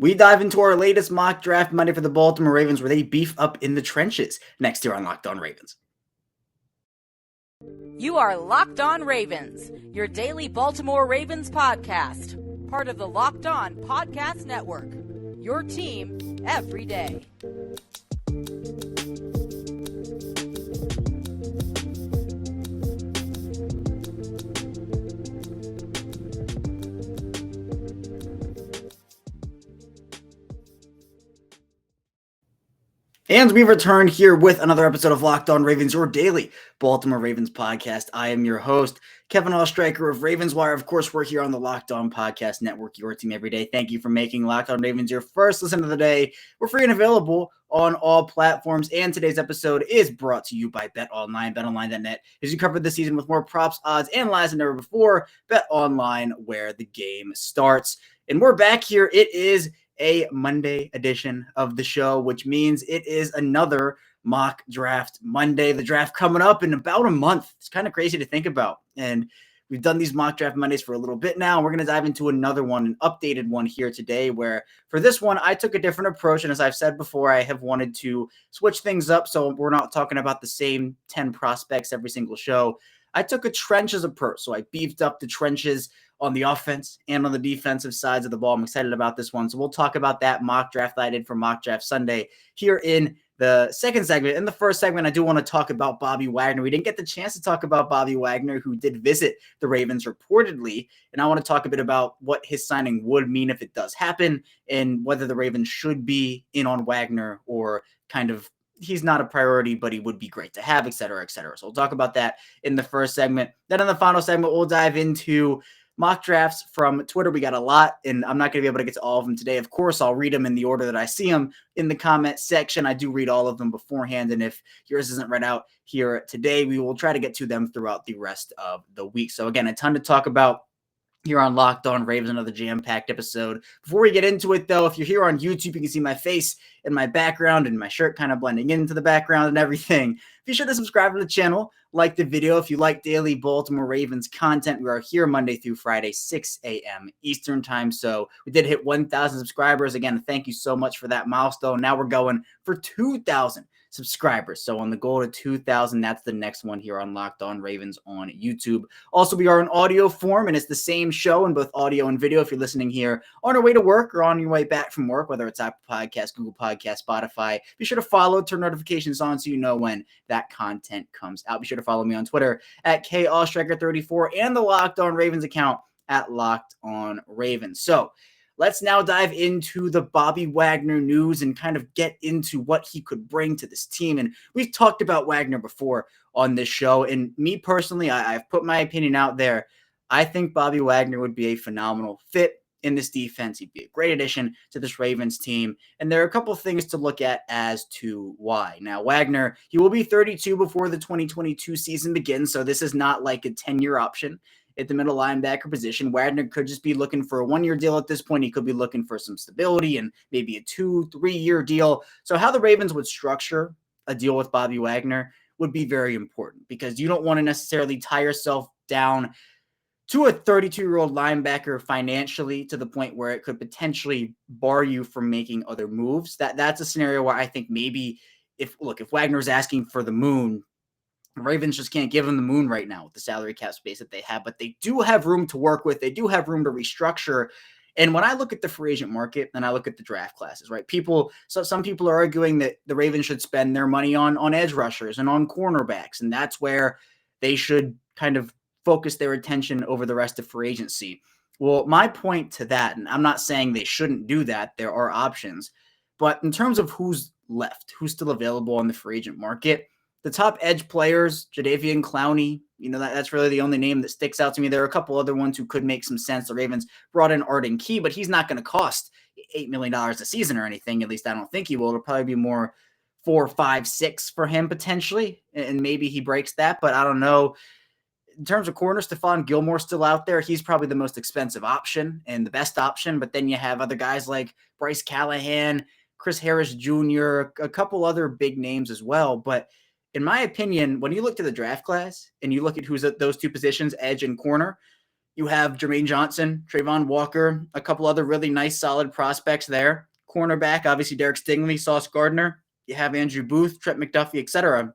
We dive into our latest mock draft Monday for the Baltimore Ravens, where they beef up in the trenches. Next year on Locked On Ravens. You are Locked On Ravens, your daily Baltimore Ravens podcast, part of the Locked On Podcast Network, your team every day. And we return here with another episode of Locked On Ravens, your daily Baltimore Ravens podcast. I am your host, Kevin Oestreicher of Ravens Wire. Of course, we're here on the Locked On Podcast Network, your team every day. Thank you for making Locked On Ravens your first listen of the day. We're free and available on all platforms. And today's episode is brought to you by BetOnline, BetOnline.net. As you covered this season with more props, odds, and lies than ever before, BetOnline, where the game starts. And we're back here. It is a Monday edition of the show, which means it is another mock draft Monday. The draft coming up in about a month. It's kind of crazy to think about. And we've done these mock draft Mondays for a little bit now. We're going to dive into another one, an updated one here today, where for this one, I took a different approach. And as I've said before, I have wanted to switch things up so we're not talking about the same 10 prospects every single show. I took a trenches approach. So I beefed up the trenches on the offense and on the defensive sides of the ball. I'm excited about this one. So we'll talk about that mock draft that I did for Mock Draft Sunday here in the second segment. In the first segment, I do want to talk about Bobby Wagner. We didn't get the chance to talk about Bobby Wagner, who did visit the Ravens reportedly. And I want to talk a bit about what his signing would mean if it does happen and whether the Ravens should be in on Wagner or kind of he's not a priority, but he would be great to have, et cetera, et cetera. So we'll talk about that in the first segment. Then in the final segment, we'll dive into mock drafts from Twitter. We got a lot, and I'm not going to be able to get to all of them today. Of course, I'll read them in the order that I see them in the comment section. I do read all of them beforehand, and if yours isn't read out here today, we will try to get to them throughout the rest of the week. So again, a ton to talk about here on Locked On Ravens, another jam-packed episode. Before we get into it, though, if you're here on YouTube, you can see my face and my background and my shirt kind of blending into the background and everything. Be sure to subscribe to the channel, like the video. If you like daily Baltimore Ravens content, we are here Monday through Friday, 6 a.m. Eastern time. So we did hit 1,000 subscribers. Again, thank you so much for that milestone. Now we're going for 2,000 subscribers. So on the goal to 2,000, that's the next one here on Locked On Ravens on YouTube. Also, we are in audio form, and it's the same show in both audio and video. If you're listening here on your way to work or on your way back from work, whether it's Apple Podcasts, Google Podcasts, Spotify, be sure to follow, turn notifications on so you know when that content comes out. Be sure to follow me on Twitter at KOstriker34 and the Locked On Ravens account at Locked On Ravens. So let's now dive into the Bobby Wagner news and kind of get into what he could bring to this team. And we've talked about Wagner before on this show. And me personally, I've put my opinion out there. I think Bobby Wagner would be a phenomenal fit in this defense. He'd be a great addition to this Ravens team. And there are a couple of things to look at as to why. Now, Wagner, he will be 32 before the 2022 season begins. So this is not like a 10-year option at the middle linebacker position. Wagner could just be looking for a 1-year deal at this point. He could be looking for some stability and maybe a 2-3 year deal. So how the Ravens would structure a deal with Bobby Wagner would be very important because you don't want to necessarily tie yourself down to a 32-year-old linebacker financially to the point where it could potentially bar you from making other moves. That's a scenario where I think maybe if Wagner's asking for the moon, the Ravens just can't give him the moon right now with the salary cap space that they have, but they do have room to work with. They do have room to restructure. And when I look at the free agent market and I look at the draft classes, right? Some people are arguing that the Ravens should spend their money on edge rushers and on cornerbacks, and that's where they should kind of focus their attention over the rest of free agency. Well, my point to that, and I'm not saying they shouldn't do that, there are options, but in terms of who's left, who's still available on the free agent market, the top edge players, Jadeveon Clowney, that's really the only name that sticks out to me. There are a couple other ones who could make some sense. The Ravens brought in Arden Key, but he's not going to cost $8 million a season or anything. At least I don't think he will. It'll probably be more 4, 5, 6 for him potentially, and maybe he breaks that, but I don't know. In terms of corner, Stephon Gilmore's still out there. He's probably the most expensive option and the best option, but then you have other guys like Bryce Callahan, Chris Harris Jr., a couple other big names as well, but in my opinion, when you look to the draft class and you look at who's at those two positions, edge and corner, You have Jermaine Johnson, Trayvon Walker, a couple other really nice, solid prospects there. Cornerback, obviously Derek Stingley, Sauce Gardner. You have Andrew Booth, Trent McDuffie, etc.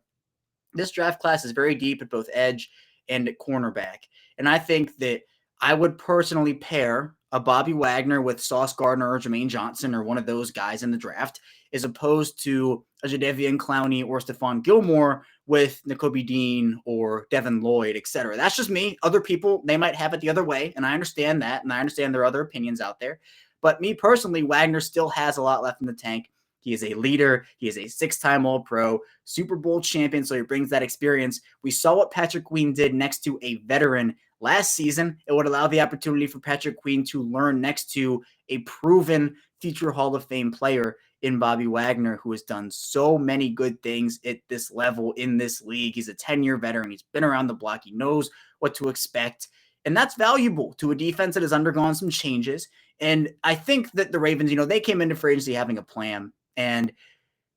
This draft class is very deep at both edge and at cornerback. And I think that I would personally pair a Bobby Wagner with Sauce Gardner or Jermaine Johnson or one of those guys in the draft, as opposed to a Jadeveon Clowney or Stephon Gilmore with Nakobe Dean or Devin Lloyd, etc. That's just me. Other people, they might have it the other way, and I understand that, and I understand there are other opinions out there. But me personally, Wagner still has a lot left in the tank. He is a leader. He is a 6-time All-Pro, Super Bowl champion, so he brings that experience. We saw what Patrick Queen did next to a veteran last season. It would allow the opportunity for Patrick Queen to learn next to a proven future Hall of Fame player in Bobby Wagner, who has done so many good things at this level in this league. He's a 10-year veteran. He's been around the block. He knows what to expect. And that's valuable to a defense that has undergone some changes. And I think that the Ravens, they came into free agency having a plan, and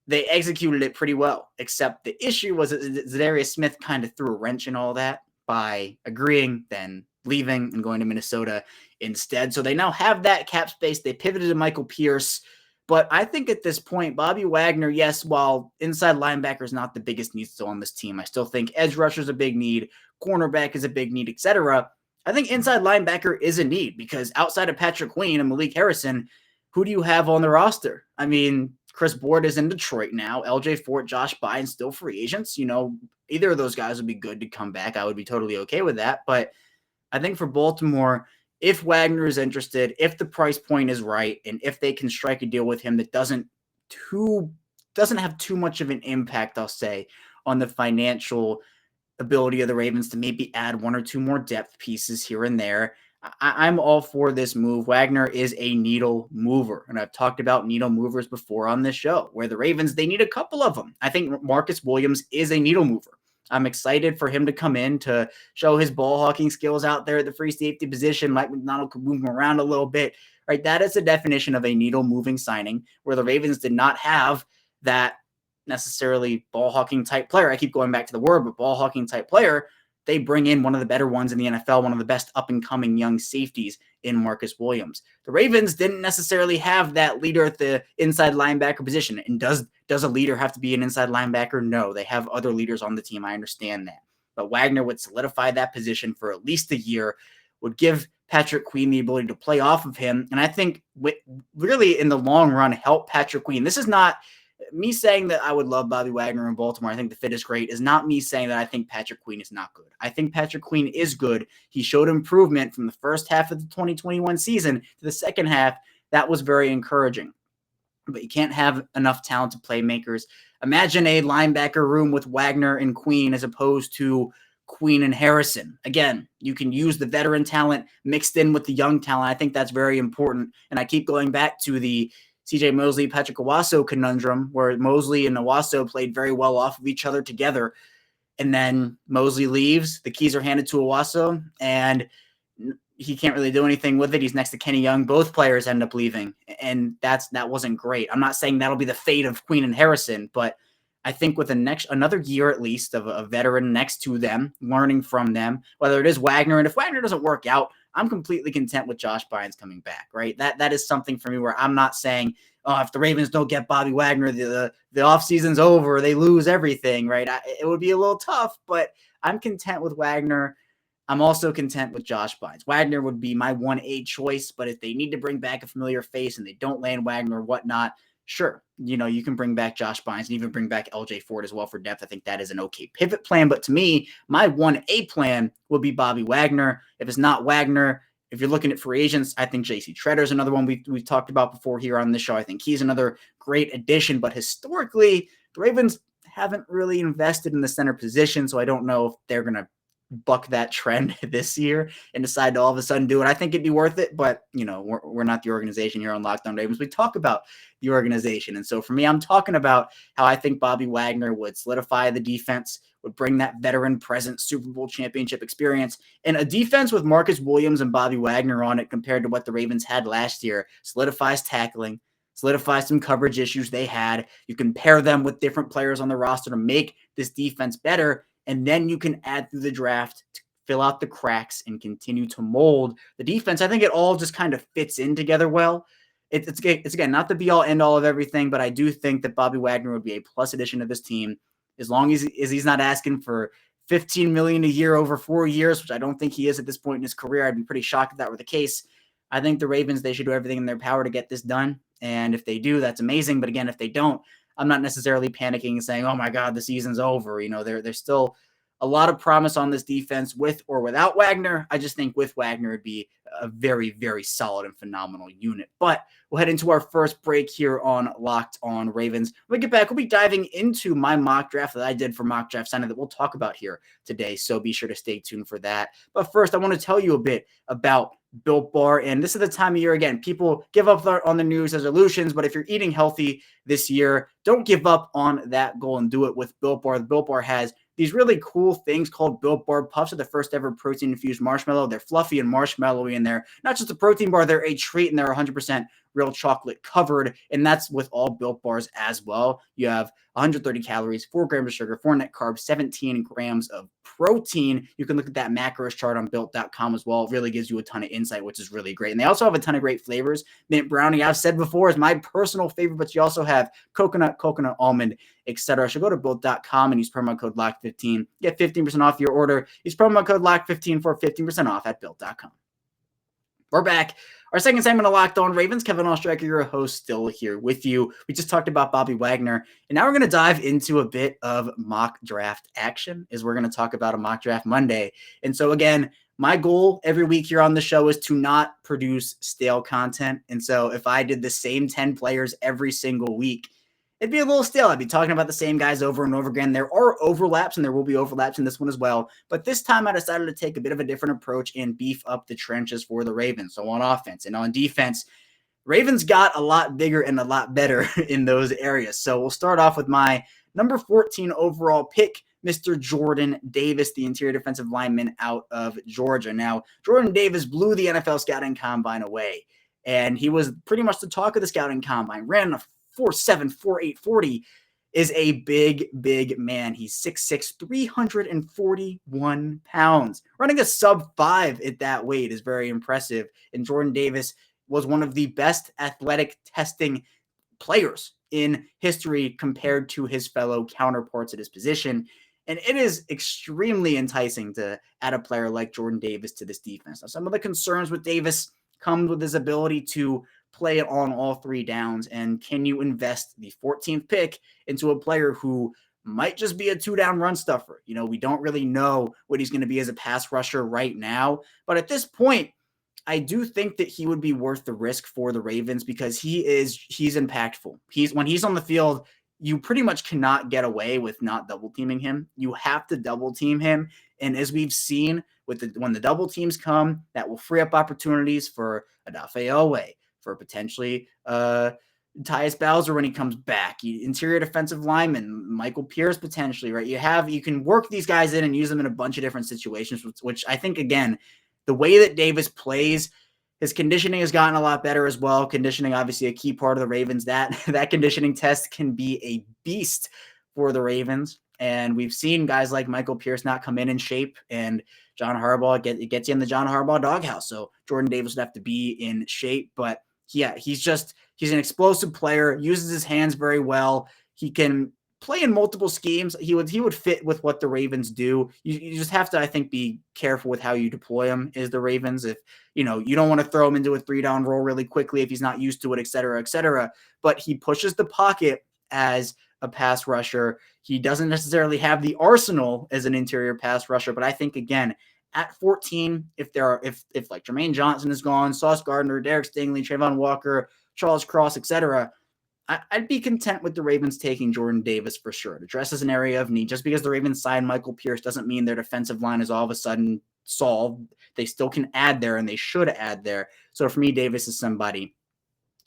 they executed it pretty well, except the issue was that Zadarius Smith kind of threw a wrench in all that by agreeing, then leaving and going to Minnesota instead. So they now have that cap space. They pivoted to Michael Pierce. But I think at this point, Bobby Wagner, yes, while inside linebacker is not the biggest need still on this team, I still think edge rusher is a big need, cornerback is a big need, etc. I think inside linebacker is a need because outside of Patrick Queen and Malik Harrison, who do you have on the roster? I mean, Chris Board is in Detroit now. LJ Fort, Josh Bynes, still free agents. Either of those guys would be good to come back. I would be totally okay with that. But I think for Baltimore, if Wagner is interested, if the price point is right, and if they can strike a deal with him that doesn't have too much of an impact, I'll say, on the financial ability of the Ravens to maybe add one or two more depth pieces here and there, I'm all for this move. Wagner is a needle mover, and I've talked about needle movers before on this show, where the Ravens, they need a couple of them. I think Marcus Williams is a needle mover. I'm excited for him to come in to show his ball hawking skills out there at the free safety position. Mike McDonald could move him around a little bit, right? That is the definition of a needle moving signing, where the Ravens did not have that necessarily ball hawking type player. I keep going back to the word, but ball hawking type player. They bring in one of the better ones in the NFL, one of the best up-and-coming young safeties in Marcus Williams. The Ravens didn't necessarily have that leader at the inside linebacker position. And does a leader have to be an inside linebacker? No, they have other leaders on the team. I understand that. But Wagner would solidify that position for at least a year, would give Patrick Queen the ability to play off of him. And I think really in the long run, help Patrick Queen. This is not me saying that I would love Bobby Wagner in Baltimore. I think the fit is great. Is not me saying that I think Patrick Queen is not good. I think Patrick Queen is good. He showed improvement from the first half of the 2021 season to the second half. That was very encouraging. But you can't have enough talented playmakers. Imagine a linebacker room with Wagner and Queen as opposed to Queen and Harrison. Again, you can use the veteran talent mixed in with the young talent. I think that's very important. And I keep going back to the CJ Mosley, Patrick Owasso conundrum, where Mosley and Owasso played very well off of each other together. And then Mosley leaves, the keys are handed to Owasso, and he can't really do anything with it. He's next to Kenny Young. Both players end up leaving, and that wasn't great. I'm not saying that'll be the fate of Queen and Harrison, but I think with another year at least of a veteran next to them, learning from them, whether it is Wagner, and if Wagner doesn't work out, I'm completely content with Josh Bynes coming back, right? That is something for me where I'm not saying, oh, if the Ravens don't get Bobby Wagner, the offseason's over, they lose everything, right? It would be a little tough, but I'm content with Wagner. I'm also content with Josh Bynes. Wagner would be my 1A choice, but if they need to bring back a familiar face and they don't land Wagner or whatnot, sure, you can bring back Josh Bynes and even bring back LJ Ford as well for depth. I think that is an okay pivot plan. But to me, my 1A plan will be Bobby Wagner. If it's not Wagner, if you're looking at free agents, I think J.C. Treader is another one we've talked about before here on this show. I think he's another great addition. But historically, the Ravens haven't really invested in the center position, so I don't know if they're going to buck that trend this year and decide to all of a sudden do it. I think it'd be worth it, but we're not the organization here on Locked On Ravens. We talk about the organization. And so for me, I'm talking about how I think Bobby Wagner would solidify the defense, would bring that veteran present Super Bowl championship experience, and a defense with Marcus Williams and Bobby Wagner on it compared to what the Ravens had last year solidifies tackling, solidifies some coverage issues they had. You can pair them with different players on the roster to make this defense better. And then you can add through the draft to fill out the cracks and continue to mold the defense. I think it all just kind of fits in together well. It's again, not the be-all, end-all of everything, but I do think that Bobby Wagner would be a plus addition to this team as long as he's not asking for $15 million a year over 4 years, which I don't think he is at this point in his career. I'd be pretty shocked if that were the case. I think the Ravens, they should do everything in their power to get this done. And if they do, that's amazing. But again, if they don't, I'm not necessarily panicking and saying, oh my God, the season's over. There's still a lot of promise on this defense with or without Wagner. I just think with Wagner, it'd be a very, very solid and phenomenal unit. But we'll head into our first break here on Locked On Ravens. When we get back, we'll be diving into my mock draft that I did for Mock Draft Sunday that we'll talk about here today. So be sure to stay tuned for that. But first, I want to tell you a bit about Built Bar. And this is the time of year, again, people give up on the New Year's resolutions, but if you're eating healthy this year, don't give up on that goal and do it with Built Bar. The Built Bar has these really cool things called Billboard Puffs. Are the first ever protein-infused marshmallow. They're fluffy and marshmallowy in there. Not just a protein bar, they're a treat, and they're 100% real chocolate covered, and that's with all Built Bars as well. You have 130 calories, 4 grams of sugar, 4 net carbs, 17 grams of protein. You can look at that macros chart on built.com as well. It really gives you a ton of insight, which is really great. And they also have a ton of great flavors. Mint brownie, I've said before, is my personal favorite, but you also have coconut, almond, etc. So go to built.com and use promo code LOCK15. Get 15% off your order. Use promo code LOCK15 for 15% off at built.com. We're back. Our second segment of Locked On Ravens. Kevin Oestreicher, your host, still here with you. We just talked about Bobby Wagner, and now we're going to dive into a bit of mock draft action as we're going to talk about a mock draft Monday. And so again, my goal every week here on the show is to not produce stale content. And so if I did the same 10 players every single week, it'd be a little stale. I'd be talking about the same guys over and over again. There are overlaps, and there will be overlaps in this one as well. But this time I decided to take a bit of a different approach and beef up the trenches for the Ravens. So on offense and on defense, Ravens got a lot bigger and a lot better in those areas. So we'll start off with my number 14 overall pick, Mr. Jordan Davis, the interior defensive lineman out of Georgia. Now, Jordan Davis blew the NFL scouting combine away, and he was pretty much the talk of the scouting combine. Ran a 4.7, 4.8, 40, is a big man. He's 6'6", 341 pounds. Running a sub-5 at that weight is very impressive. And Jordan Davis was one of the best athletic testing players in history compared to his fellow counterparts at his position. And it is extremely enticing to add a player like Jordan Davis to this defense. Now, some of the concerns with Davis come with his ability to play it on all 3 downs. And can you invest the 14th pick into a player who might just be a 2-down run stuffer? We don't really know what he's going to be as a pass rusher right now. But at this point, I do think that he would be worth the risk for the Ravens because he's impactful. When he's on the field, you pretty much cannot get away with not double teaming him. You have to double team him. And as we've seen when the double teams come, that will free up opportunities for Odafe Oweh, for potentially Tyus Bowser when he comes back, interior defensive lineman, Michael Pierce potentially, right? You can work these guys in and use them in a bunch of different situations, which I think, again, the way that Davis plays, his conditioning has gotten a lot better as well. Conditioning, obviously, a key part of the Ravens. That conditioning test can be a beast for the Ravens. And we've seen guys like Michael Pierce not come in shape, and John Harbaugh gets you in the John Harbaugh doghouse. So Jordan Davis would have to be in shape. But yeah, he's an explosive player, uses his hands very well. He can play in multiple schemes. He would fit with what the Ravens do. You just have to, I think, be careful with how you deploy him as the Ravens. If you don't want to throw him into a 3-down roll really quickly if he's not used to it, et cetera, et cetera. But he pushes the pocket as a pass rusher. He doesn't necessarily have the arsenal as an interior pass rusher, but I think, again, at 14, if like Jermaine Johnson is gone, Sauce Gardner, Derek Stingley, Trayvon Walker, Charles Cross, etc., I'd be content with the Ravens taking Jordan Davis for sure. It addresses an area of need. Just because the Ravens signed Michael Pierce doesn't mean their defensive line is all of a sudden solved. They still can add there, and they should add there. So for me, Davis is somebody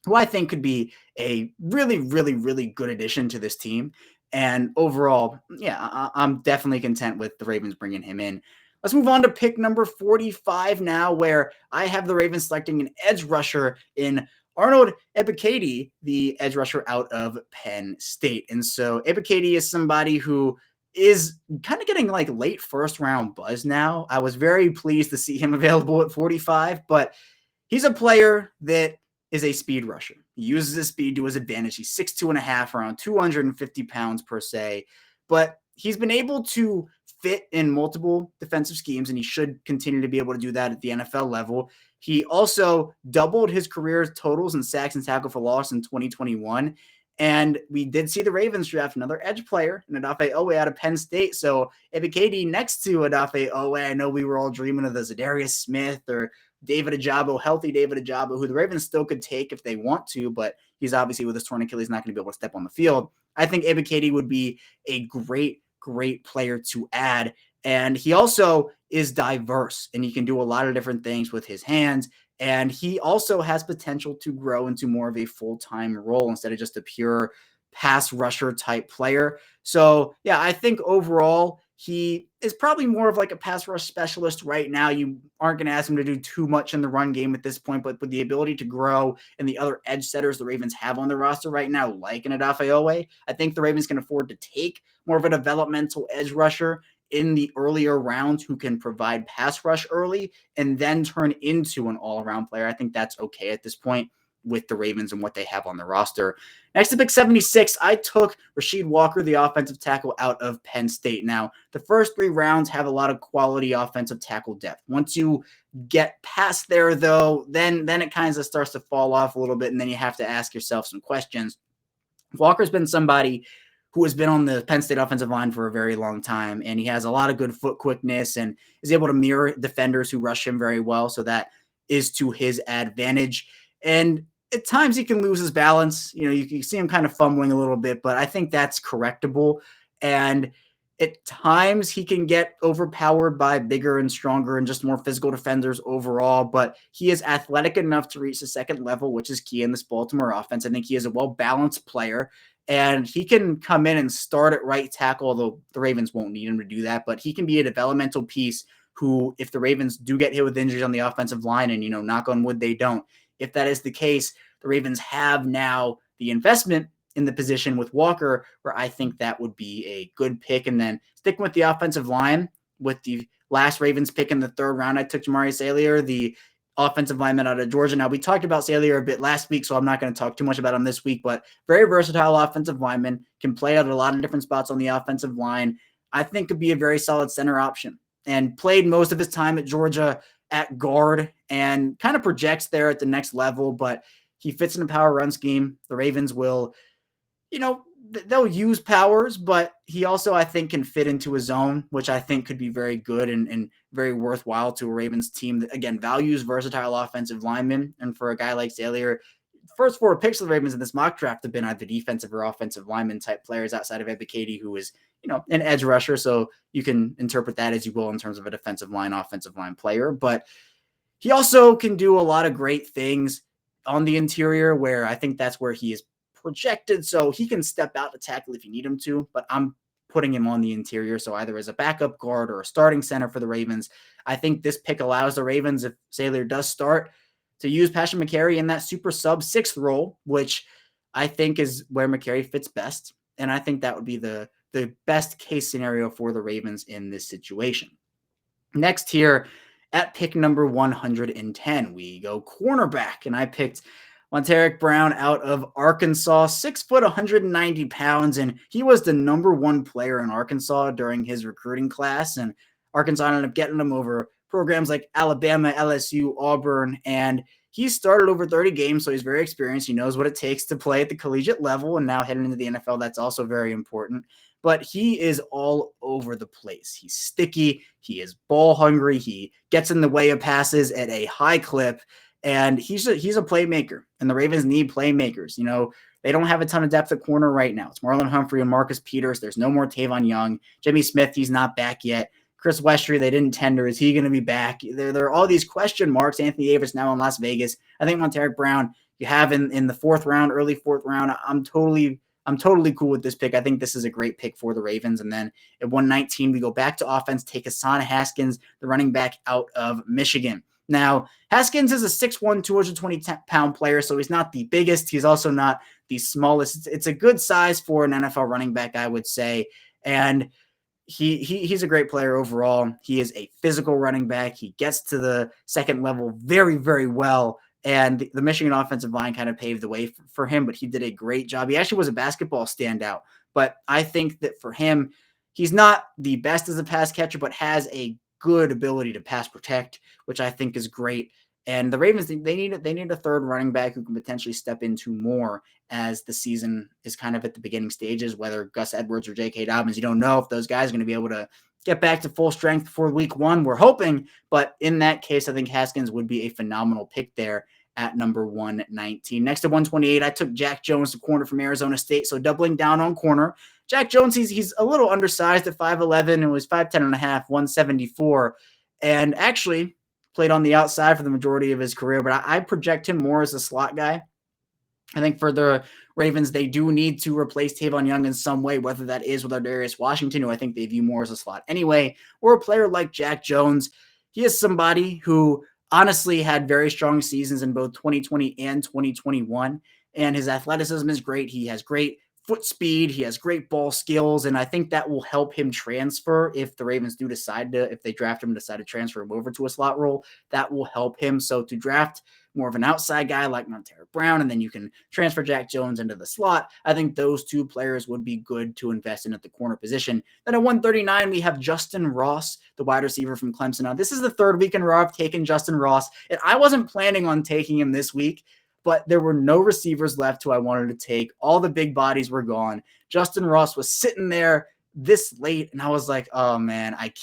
who I think could be a really, really, really good addition to this team. And overall, yeah, I'm definitely content with the Ravens bringing him in. Let's move on to pick number 45 now, where I have the Ravens selecting an edge rusher in Arnold Epicady, the edge rusher out of Penn State. And so Epicady is somebody who is kind of getting like late first round buzz now. I was very pleased to see him available at 45, but he's a player that is a speed rusher. He uses his speed to his advantage. He's 6'2.5", around 250 pounds per se, but he's been able to fit in multiple defensive schemes, and he should continue to be able to do that at the NFL level. He also doubled his career totals in sacks and tackle for loss in 2021. And we did see the Ravens draft another edge player in Odafe Owe out of Penn State. So Epicady next to Odafe Owe, I know we were all dreaming of the Zadarius Smith or David Ajabo, healthy David Ajabo, who the Ravens still could take if they want to, but he's obviously with his torn Achilles not going to be able to step on the field. I think Epicady would be a great player to add. And he also is diverse, and he can do a lot of different things with his hands. And he also has potential to grow into more of a full-time role instead of just a pure pass rusher type player. So, yeah, I think overall he is probably more of like a pass rush specialist right now. You aren't going to ask him to do too much in the run game at this point, but with the ability to grow and the other edge setters the Ravens have on the roster right now, like an Odafe Owe, I think the Ravens can afford to take more of a developmental edge rusher in the earlier rounds who can provide pass rush early and then turn into an all-around player. I think that's okay at this point with the Ravens and what they have on the roster. Next to pick 76, I took Rasheed Walker, the offensive tackle out of Penn State. Now, the first 3 rounds have a lot of quality offensive tackle depth. Once you get past there, though, then it kind of starts to fall off a little bit, and then you have to ask yourself some questions. Walker's been somebody who has been on the Penn State offensive line for a very long time, and he has a lot of good foot quickness and is able to mirror defenders who rush him very well, so that is to his advantage. And at times he can lose his balance. You know, you can see him kind of fumbling a little bit, but I think that's correctable. And at times he can get overpowered by bigger and stronger and just more physical defenders overall, but he is athletic enough to reach the second level, which is key in this Baltimore offense. I think he is a well-balanced player, and he can come in and start at right tackle, although the Ravens won't need him to do that, but he can be a developmental piece who, if the Ravens do get hit with injuries on the offensive line, and, you know, knock on wood, they don't. If that is the case, the Ravens have now the investment in the position with Walker, where I think that would be a good pick. And then sticking with the offensive line, with the last Ravens pick in the 3rd round, I took Jamari Salyer, the offensive lineman out of Georgia. Now, we talked about Salyer a bit last week, so I'm not going to talk too much about him this week, but very versatile offensive lineman, can play out at a lot of different spots on the offensive line. I think could be a very solid center option, and played most of his time at Georgia at guard and kind of projects there at the next level, but he fits in a power run scheme. The Ravens will, you know, they'll use powers, but he also, I think, can fit into a zone, which I think could be very good and very worthwhile to a Ravens team that, again, values versatile offensive linemen. And for a guy like Salyer, first 4 picks of the Ravens in this mock draft have been either defensive or offensive lineman type players outside of Epicady, who is, you know, an edge rusher. So you can interpret that as you will in terms of a defensive line, offensive line player. But he also can do a lot of great things on the interior, where I think that's where he is projected. So he can step out to tackle if you need him to, but I'm putting him on the interior. So either as a backup guard or a starting center for the Ravens. I think this pick allows the Ravens, if Salyer does start, to use Passion McCary in that super sub 6th role, which I think is where McCary fits best. And I think that would be the best case scenario for the Ravens in this situation. Next here, at pick number 110, we go cornerback, and I picked Monteric Brown out of Arkansas, 6 foot, 190 pounds, and he was the number 1 player in Arkansas during his recruiting class, and Arkansas ended up getting him over programs like Alabama, LSU, Auburn, and he started over 30 games, so he's very experienced. He knows what it takes to play at the collegiate level, and now heading into the NFL, that's also very important. But he is all over the place. He's sticky. He is ball hungry. He gets in the way of passes at a high clip, and he's a playmaker, and the Ravens need playmakers. You know, they don't have a ton of depth at corner right now. It's Marlon Humphrey and Marcus Peters. There's no more Tavon Young. Jimmy Smith, he's not back yet. Chris Westry, they didn't tender. Is he going to be back? There are all these question marks. Anthony Davis now in Las Vegas. I think Monteric Brown, you have in the 4th round, early 4th round. I'm totally cool with this pick. I think this is a great pick for the Ravens. And then at 119, we go back to offense, take Hassan Haskins, the running back out of Michigan. Now, Haskins is a 6'1", 220-pound player, so he's not the biggest. He's also not the smallest. It's a good size for an NFL running back, I would say. And he's a great player overall. He is a physical running back. He gets to the second level very, very well. And the Michigan offensive line kind of paved the way for him, but he did a great job. He actually was a basketball standout. But I think that for him, he's not the best as a pass catcher, but has a good ability to pass protect, which I think is great. And the Ravens, they need a third running back who can potentially step into more as the season is kind of at the beginning stages, whether Gus Edwards or J.K. Dobbins. You don't know if those guys are going to be able to get back to full strength for week one. We're hoping, but in that case, I think Haskins would be a phenomenal pick there at number 119. Next to 128, I took Jack Jones, the corner from Arizona State. So doubling down on corner. Jack Jones, he's a little undersized at 5'11", and was 5'10 and a half, 174. And actually played on the outside for the majority of his career, but I project him more as a slot guy. I think for the Ravens, they do need to replace Tavon Young in some way, whether that is with Darius Washington, who I think they view more as a slot anyway, or a player like Jack Jones. He is somebody who honestly had very strong seasons in both 2020 and 2021, and his athleticism is great. He has great foot speed. He has great ball skills, and I think that will help him transfer if the Ravens do decide to, if they draft him, decide to transfer him over to a slot role, that will help him. So to draft more of an outside guy like Montero Brown, and then you can transfer Jack Jones into the slot, I think those two players would be good to invest in at the corner position. Then at 139, we have Justin Ross, the wide receiver from Clemson. Now, this is the third week in a row I've taken Justin Ross, and I wasn't planning on taking him this week, but there were no receivers left who I wanted to take. All the big bodies were gone. Justin Ross was sitting there this late, and I was like, oh man, I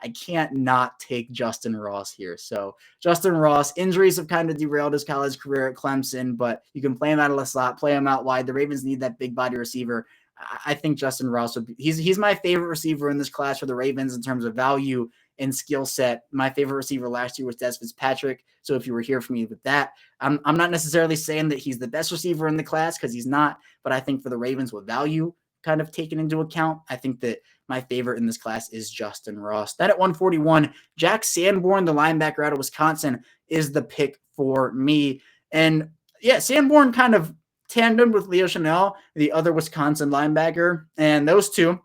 can't not take Justin Ross here. So Justin Ross, injuries have kind of derailed his college career at Clemson, but you can play him out of the slot, play him out wide. The Ravens need that big body receiver. I think Justin Ross would be, he's my favorite receiver in this class for the Ravens in terms of value and skill set. My favorite receiver last year was Des Fitzpatrick. So if you were here for me with that, I'm not necessarily saying that he's the best receiver in the class, because he's not, but I think for the Ravens with value kind of taken into account, I think that my favorite in this class is Justin Ross. Then at 141, Jack Sanborn, the linebacker out of Wisconsin, is the pick for me. And yeah, Sanborn kind of tandem with Leo Chanel, the other Wisconsin linebacker, and those two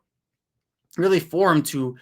really formed to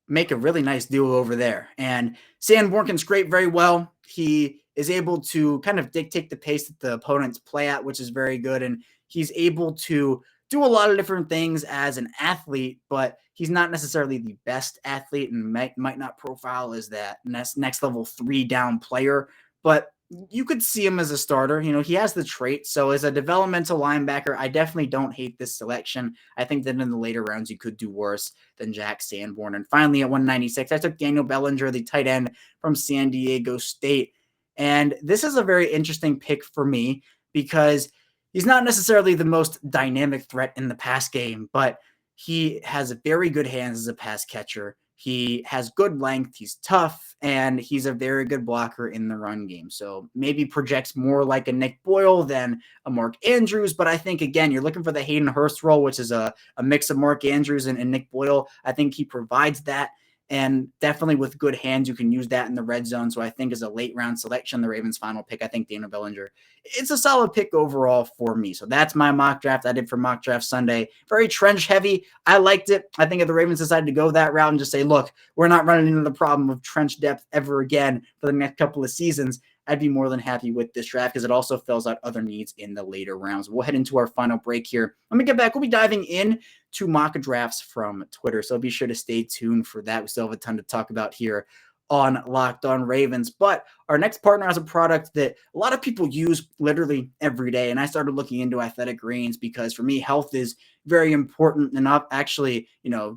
make a really nice duo over there. And Sanborn can scrape very well. He is able to kind of dictate the pace that the opponents play at, which is very good. And he's able to do a lot of different things as an athlete, but he's not necessarily the best athlete and might not profile as that next level 3-down player. But you could see him as a starter. You know, he has the traits. So as a developmental linebacker, I definitely don't hate this selection. I think that in the later rounds, you could do worse than Jack Sanborn. And finally, at 196, I took Daniel Bellinger, the tight end from San Diego State. And this is a very interesting pick for me because he's not necessarily the most dynamic threat in the pass game, but he has very good hands as a pass catcher. He has good length, he's tough, and he's a very good blocker in the run game. So maybe projects more like a Nick Boyle than a Mark Andrews, but I think, again, you're looking for the Hayden Hurst role, which is a mix of Mark Andrews and Nick Boyle. I think he provides that, and definitely with good hands, you can use that in the red zone. So I think as a late round selection, the Ravens' final pick, I think Daniel Bellinger, it's a solid pick overall for me. So that's my mock draft I did for Mock Draft Sunday. Very trench heavy. I liked it. I think if the Ravens decided to go that route and just say, look, we're not running into the problem of trench depth ever again for the next couple of seasons, I'd be more than happy with this draft because it also fills out other needs in the later rounds. We'll head into our final break here. Let me get back. We'll be diving in to mock drafts from Twitter, so be sure to stay tuned for that. We still have a ton to talk about here on Locked On Ravens. But our next partner has a product that a lot of people use literally every day, and I started looking into Athletic Greens because for me, health is very important, and not actually,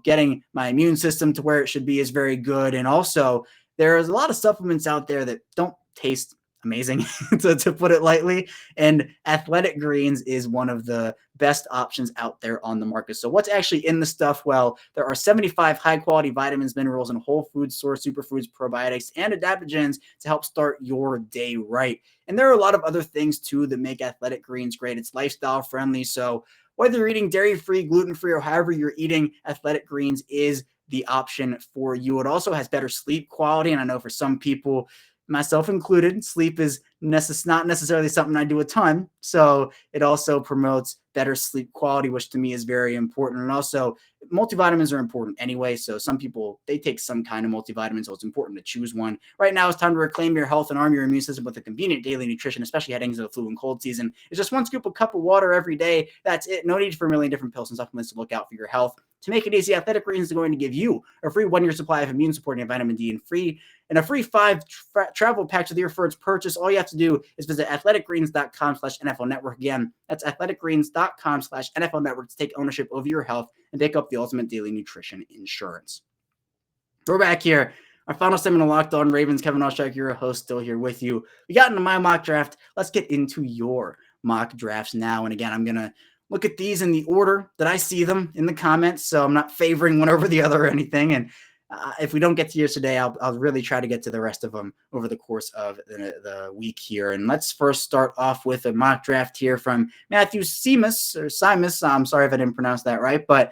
getting my immune system to where it should be is very good. And also, there's a lot of supplements out there that don't taste amazing, to put it lightly. And Athletic Greens is one of the best options out there on the market. So what's actually in the stuff? Well, there are 75 high-quality vitamins, minerals, and whole food source superfoods, probiotics, and adaptogens to help start your day right. And there are a lot of other things, too, that make Athletic Greens great. It's lifestyle-friendly, so whether you're eating dairy-free, gluten-free, or however you're eating, Athletic Greens is the option for you. It also has better sleep quality, and I know for some people, myself included, sleep is not necessarily something I do a ton. So it also promotes better sleep quality, which to me is very important. And also multivitamins are important anyway. So some people, they take some kind of multivitamin, so it's important to choose one. Right now, it's time to reclaim your health and arm your immune system with a convenient daily nutrition, especially heading into the flu and cold season. It's just one scoop of cup of water every day. That's it. No need for a million different pills and supplements to look out for your health. To make it easy, Athletic Greens is going to give you a free 1-year supply of immune-supporting vitamin D and a free 5 travel packs with your first purchase. All you have to do is visit athleticgreens.com/NFL Network. Again, that's athleticgreens.com/NFL Network to take ownership over your health and pick up the ultimate daily nutrition insurance. We're back here. Our final segment of Locked On Ravens. Kevin Oestreicher, your host, still here with you. We got into my mock draft. Let's get into your mock drafts now. And again, I'm going to look at these in the order that I see them in the comments, so I'm not favoring one over the other or anything. And if we don't get to yours today, I'll really try to get to the rest of them over the course of the week here. And let's first start off with a mock draft here from Matthew Simus. I'm sorry if I didn't pronounce that right, but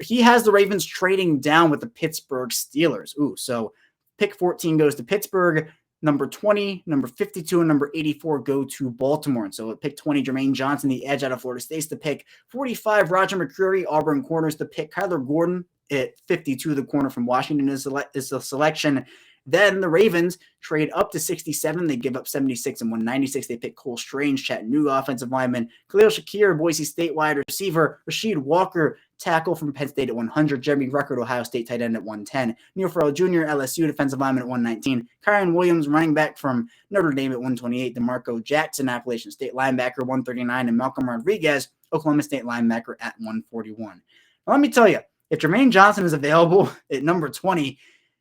he has the Ravens trading down with the Pittsburgh Steelers. So pick 14 goes to Pittsburgh. Number 20, number 52, and number 84 go to Baltimore. And so at pick 20, Jermaine Johnson, the edge out of Florida State, the pick. 45, Roger McCreary, Auburn corners, the pick. Kyler Gordon at 52, the corner from Washington is the selection. Then the Ravens trade up to 67. They give up 76 and 196. They pick Cole Strange, Chattanooga offensive lineman, Khalil Shakir, Boise State wide receiver, Rasheed Walker, tackle from Penn State at 100, Jeremy Ruckert, Ohio State tight end at 110, Neil Farrell Jr., LSU defensive lineman at 119, Kyron Williams, running back from Notre Dame at 128, DeMarco Jackson, Appalachian State linebacker 139, and Malcolm Rodriguez, Oklahoma State linebacker at 141. Now, let me tell you, if Jermaine Johnson is available at number 20,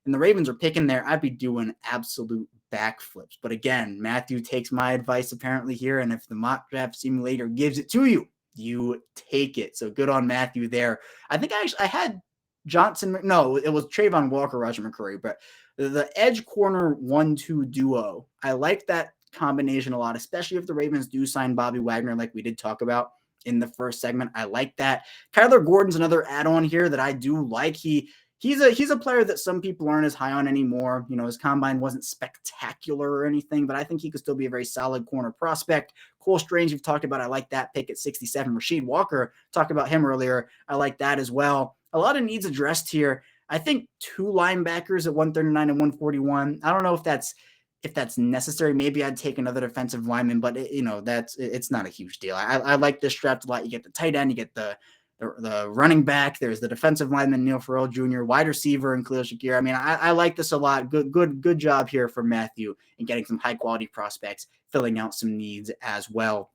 and the Ravens are picking there, I'd be doing absolute backflips. But again, Matthew takes my advice apparently here, and if the mock draft simulator gives it to you, you take it. So good on Matthew there. I think I had Johnson. No, it was Trayvon Walker, Roger McCreary, but the edge corner 1-2 duo, I like that combination a lot, especially if the Ravens do sign Bobby Wagner like we did talk about in the first segment. I like that. Kyler Gordon's another add-on here that I do like. He's a player that some people aren't as high on anymore. You know, his combine wasn't spectacular or anything, but I think he could still be a very solid corner prospect. Cole Strange, you've talked about. I like that pick at 67. Rasheed Walker, talked about him earlier. I like that as well. A lot of needs addressed here. I think 2 linebackers at 139 and 141. I don't know if that's necessary. Maybe I'd take another defensive lineman, but it's not a huge deal. I like this draft a lot. You get the tight end, you get the running back, there's the defensive lineman, Neil Farrell Jr., wide receiver, and Khalil Shakir. I mean, I like this a lot. Good job here from Matthew in getting some high-quality prospects, filling out some needs as well.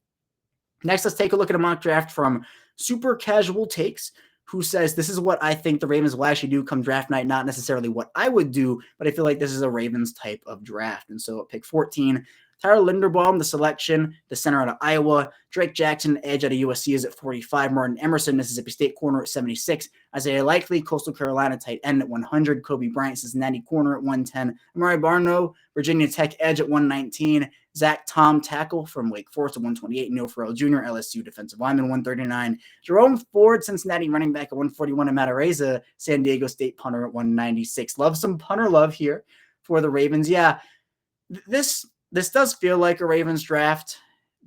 Next, let's take a look at a mock draft from Super Casual Takes, who says, this is what I think the Ravens will actually do come draft night, not necessarily what I would do, but I feel like this is a Ravens type of draft. And so at pick 14, Tyler Linderbaum, the selection, the center out of Iowa. Drake Jackson, edge out of USC, is at 45. Martin Emerson, Mississippi State corner at 76. Isaiah Likely, Coastal Carolina tight end at 100. Kobe Bryant, Cincinnati corner at 110. Amari Barno, Virginia Tech edge at 119. Zach Tom, tackle from Wake Forest at 128. Neil Farrell Jr., LSU defensive lineman, 139. Jerome Ford, Cincinnati running back at 141. And Matt Araiza, San Diego State punter at 196. Love some punter love here for the Ravens. Yeah, this does feel like a Ravens draft,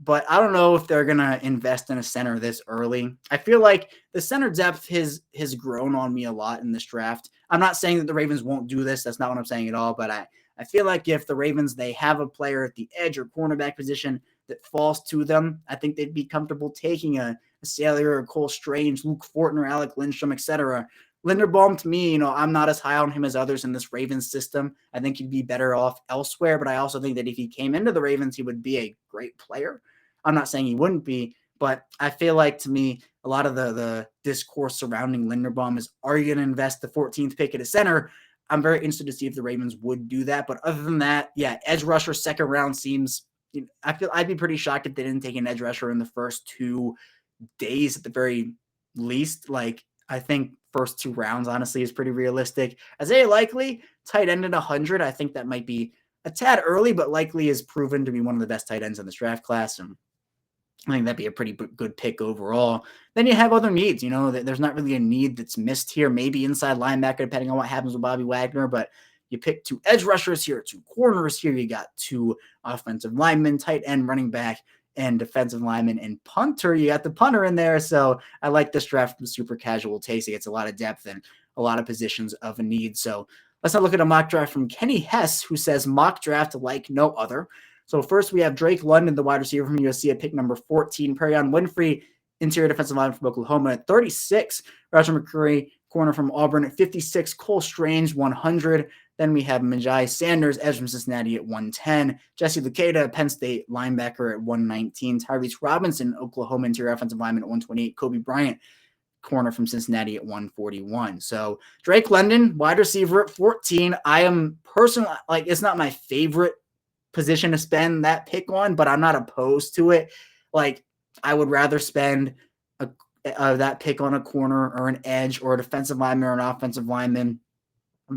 but I don't know if they're going to invest in a center this early. I feel like the center depth has grown on me a lot in this draft. I'm not saying that the Ravens won't do this. That's not what I'm saying at all, but I feel like if the Ravens, they have a player at the edge or cornerback position that falls to them, I think they'd be comfortable taking a Salyer or Cole Strange, Luke Fortner, Alec Lindstrom, etc. Linderbaum, to me, I'm not as high on him as others in this Ravens system. I think he'd be better off elsewhere, but I also think that if he came into the Ravens, he would be a great player. I'm not saying he wouldn't be, but I feel like, to me, a lot of the discourse surrounding Linderbaum is, are you going to invest the 14th pick at a center? I'm very interested to see if the Ravens would do that. But other than that, yeah, edge rusher second round seems, I feel I'd be pretty shocked if they didn't take an edge rusher in the first 2 days at the very least. Like, I think first 2 rounds, honestly, is pretty realistic. Isaiah Likely, tight end at 100. I think that might be a tad early, but Likely is proven to be one of the best tight ends in this draft class. And I think that'd be a pretty good pick overall. Then you have other needs. There's not really a need that's missed here. Maybe inside linebacker, depending on what happens with Bobby Wagner, but you pick 2 edge rushers here, 2 corners here. You got 2 offensive linemen, tight end, running back, and defensive lineman and punter. You got the punter in there. So I like this draft from super casual taste. It gets a lot of depth and a lot of positions of a need. So let's not look at a mock draft from Kenny Hess, who says mock draft like no other. So first we have Drake London, the wide receiver from USC at pick number 14. Perion Winfrey, interior defensive lineman from Oklahoma at 36. Roger McCreary, corner from Auburn at 56. Cole Strange, 100. Then we have Majai Sanders, edge from Cincinnati at 110. Jesse Luketa, Penn State linebacker at 119. Tyrese Robinson, Oklahoma interior offensive lineman at 128. Kobe Bryant, corner from Cincinnati at 141. So Drake London, wide receiver at 14. I am personally, like, it's not my favorite position to spend that pick on, but I'm not opposed to it. Like, I would rather spend that pick on a corner or an edge or a defensive lineman or an offensive lineman.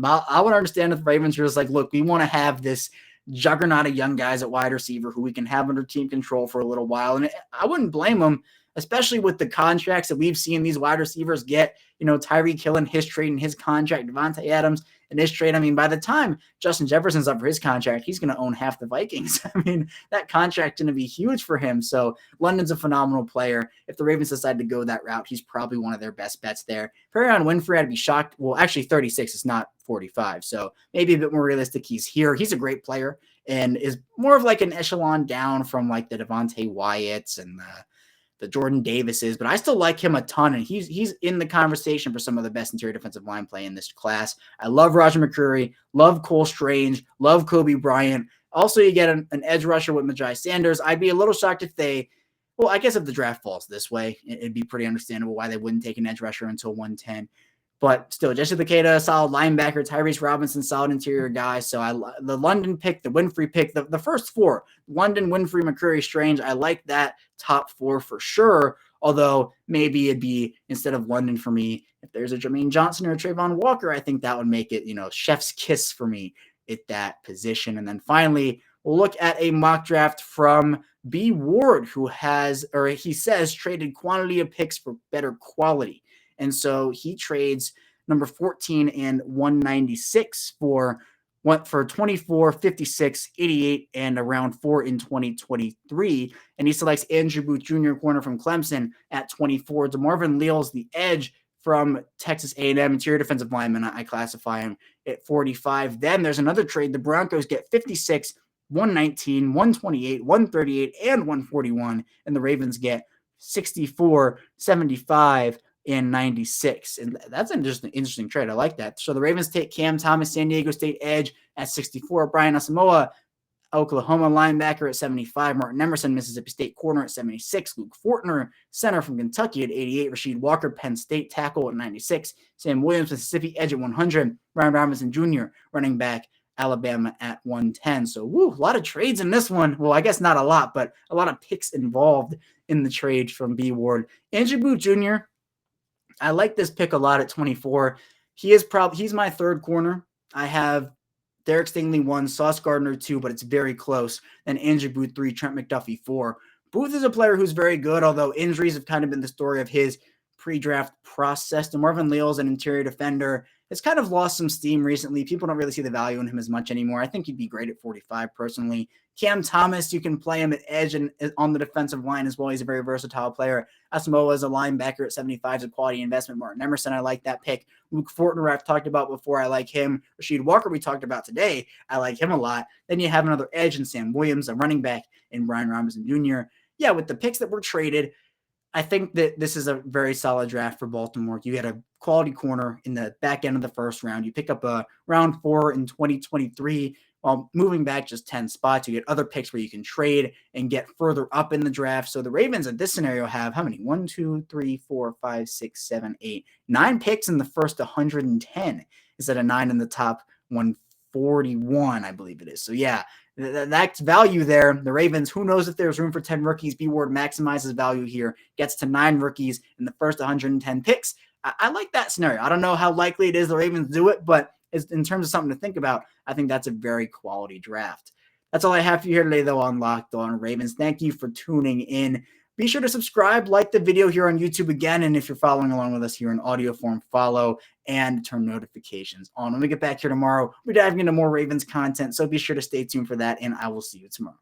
I would understand if the Ravens are just like, look, we want to have this juggernaut of young guys at wide receiver who we can have under team control for a little while. And I wouldn't blame them, especially with the contracts that we've seen these wide receivers get. You know, Tyreek Hill in his trade and his contract, Devontae Adams in his trade. I mean, by the time Justin Jefferson's up for his contract, he's going to own half the Vikings. I mean, that contract's going to be huge for him. So London's a phenomenal player. If the Ravens decide to go that route, he's probably one of their best bets there. Perion Winfrey, I'd be shocked. Well, actually 36 is not 45. So maybe a bit more realistic. He's here. He's a great player and is more of like an echelon down from like the Devontae Wyatts and the Jordan Davises, but I still like him a ton, and he's in the conversation for some of the best interior defensive line play in this class. I love Roger McCreary, love Cole Strange, love Kobe Bryant. Also, you get an edge rusher with Majai Sanders. I'd be a little shocked if I guess if the draft falls this way, it'd be pretty understandable why they wouldn't take an edge rusher until 110. But still, Jesse Luketa, solid linebacker. Tyrese Robinson, solid interior guy. So the London pick, the Winfrey pick, the first four, London, Winfrey, McCreary, Strange. I like that top four for sure. Although maybe it'd be, instead of London for me, if there's a Jermaine Johnson or a Trayvon Walker, I think that would make it, chef's kiss for me at that position. And then finally, we'll look at a mock draft from B. Ward, he says traded quantity of picks for better quality. And so he trades number 14 and 196 for 24, 56, 88, and a round 4 in 2023. And he selects Andrew Booth Jr., corner from Clemson, at 24. DeMarvin Leals, the edge from Texas A&M, interior defensive lineman. I classify him at 45. Then there's another trade. The Broncos get 56, 119, 128, 138, and 141. And the Ravens get 64, 75, and 96. And that's an interesting trade. I like that. So the Ravens take Cam Thomas, San Diego State edge, at 64. Brian Asamoah, Oklahoma linebacker, at 75. Martin Emerson, Mississippi State corner, at 76. Luke Fortner, center from Kentucky, at 88. Rasheed Walker, Penn State tackle, at 96. Sam Williams, Mississippi edge, at 100. Brian Robinson Jr., running back, Alabama, at 110. So a lot of trades in this one. Well, I guess not a lot, but a lot of picks involved in the trade from B. Ward. Andrew Booth Jr., I like this pick a lot at 24. He's my third corner. I have Derek Stingley 1, Sauce Gardner 2, but it's very close. Then Andrew Booth 3, Trent McDuffie 4. Booth is a player who's very good, although injuries have kind of been the story of his pre-draft process. DeMarvin Leals, an interior defender, has kind of lost some steam recently. People don't really see the value in him as much anymore. I think he'd be great at 45 personally. Cam Thomas, you can play him at edge and on the defensive line as well. He's a very versatile player. Asamoah is a linebacker at 75 is a quality investment. Martin Emerson, I like that pick. Luke Fortner, I've talked about before. I like him. Rasheed Walker, we talked about today. I like him a lot. Then you have another edge in Sam Williams, a running back, in Brian Robinson Jr. Yeah, with the picks that were traded, I think that this is a very solid draft for Baltimore. You had a quality corner in the back end of the first round. You pick up a round 4 in 2023 while moving back just 10 spots. You get other picks where you can trade and get further up in the draft. So the Ravens in this scenario have how many? 1, 2, 3, 4, 5, 6, 7, 8, 9 picks in the first 110 instead of 9 in the top 141, I believe it is. So yeah, that's value there. The Ravens, who knows if there's room for 10 rookies. B. Ward maximizes value here, gets to 9 rookies in the first 110 picks. I like that scenario. I don't know how likely it is the Ravens do it, but in terms of something to think about, I think that's a very quality draft. That's all I have for you here today, though, on Locked On Ravens. Thank you for tuning in. Be sure to subscribe, like the video here on YouTube again, and if you're following along with us here in audio form, follow and turn notifications on. When we get back here tomorrow, we're diving into more Ravens content, so be sure to stay tuned for that, and I will see you tomorrow.